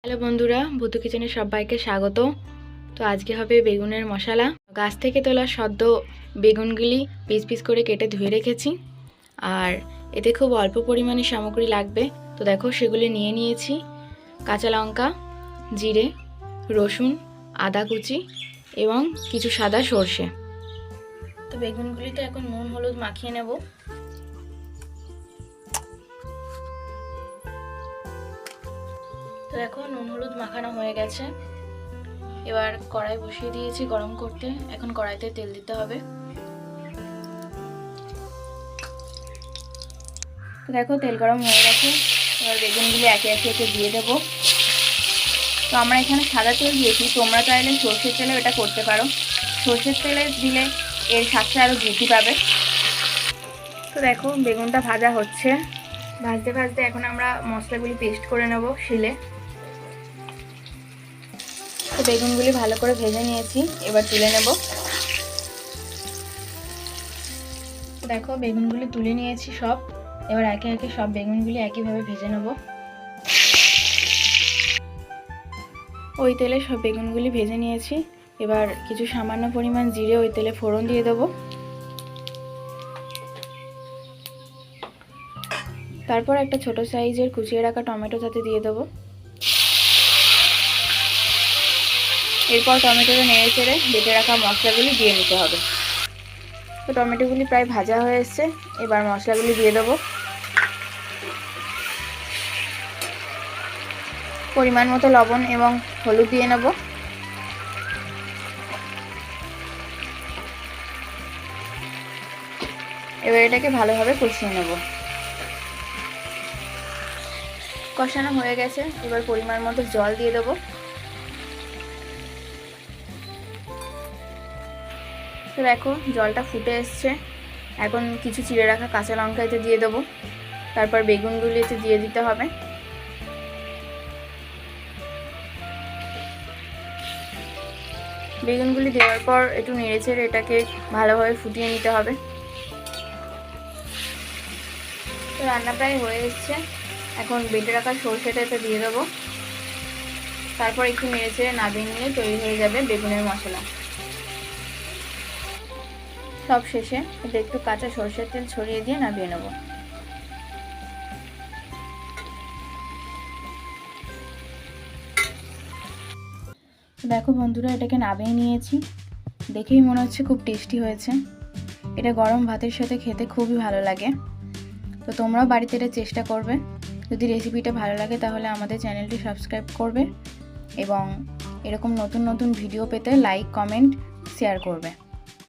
Hello বন্ধুরা, বুতু কিচেনে সবাইকে স্বাগত। তো আজকে হবে বেগুনের মশলা। গাছ থেকে তোলা সদ্য বেগুনগুলি পিস পিস করে কেটে ধুয়ে রেখেছি, আর এতে খুব অল্প পরিমাণে সামগ্রী লাগবে। তো দেখো, সেগুলি নিয়ে নিয়েছি: কাঁচা লঙ্কা, জিরে, রসুন, আদা কুচি এবং কিছু সাদা সর্ষে। তো বেগুনগুলিতে এখন নুন হলুদ মাখিয়ে নেব। তো দেখো, নুন হলুদ মাখানো হয়ে গেছে। এবার কড়াই বসিয়ে দিয়েছি গরম করতে। এখন কড়াইতে তেল দিতে হবে। তো দেখো, তেল গরম হয়ে গেছে। এবার বেগুনগুলো একে একে দিয়ে দেবো। তো আমরা এখানে সাদা তেল দিয়েছি, তোমরা চাইলে সর্ষের তেলে এটা করতে পারো। সর্ষের তেলে দিলে এর স্বাদটা আরও বৃদ্ধি পাবে। তো দেখো, বেগুনটা ভাজা হচ্ছে। ভাজতে ভাজতে এখন আমরা মশলাগুলি পেস্ট করে নেব শিলে। তো বেগুনগুলি ভালো করে ভেজে নিয়েছি, এবার তুলে নেব। দেখো, বেগুনগুলি তুলে নিয়েছি সব। এবার একে একে সব বেগুনগুলি একইভাবে ভেজে নেব। ওই তেলে সব বেগুনগুলি ভেজে নিয়েছি। এবার কিছু সামান্য পরিমাণ জিরে ওই তেলে ফোড়ন দিয়ে দেবো। তারপর একটা ছোট সাইজের কুচিয়ে রাখা টমেটো তাতে দিয়ে দেবো। এরপর টমেটোটা নেড়ে চেড়ে বেটে রাখা মশলাগুলি দিয়ে নিতে হবে। তো টমেটোগুলি প্রায় ভাজা হয়ে এসছে। এবার মশলাগুলি দিয়ে দেবো। পরিমাণ মতো লবণ এবং হলুদ দিয়ে নেব। এবার এটাকে ভালোভাবে কষিয়ে নেব। কষানো হয়ে গেছে। এবার পরিমাণ মতো জল দিয়ে দেবো। তো দেখো, জলটা ফুটে এসছে। এখন কিছু চিড়ে রাখা কাঁচা লঙ্কা এতে দিয়ে দেবো। তারপর বেগুনগুলি এতে দিয়ে দিতে হবে। বেগুনগুলি দেওয়ার পর একটু নেড়েচেড়ে এটাকে ভালোভাবে ফুটিয়ে নিতে হবে। তো রান্না প্রায় হয়ে এসছে। এখন বেটে রাখা সর্ষেটা এতে দিয়ে দেবো। তারপর একটু নেড়েচেড়ে নামিয়ে নিলে তৈরি হয়ে যাবে বেগুনের মশলা। সব শেষে এতে একটু কাঁচা সর্ষের তেল ছড়িয়ে দিয়ে নামিয়ে নেব। দেখো বন্ধুরা, এটাকে নামিয়ে নিয়েছি। দেখেই মনে হচ্ছে খুব টেস্টি হয়েছে। এটা গরম ভাতের সাথে খেতে খুবই ভালো লাগে। তো তোমরাও বাড়িতে এটা চেষ্টা করবে। যদি রেসিপিটা ভালো লাগে তাহলে আমাদের চ্যানেলটি সাবস্ক্রাইব করবে এবং এরকম নতুন নতুন ভিডিও পেতে লাইক, কমেন্ট, শেয়ার করবে।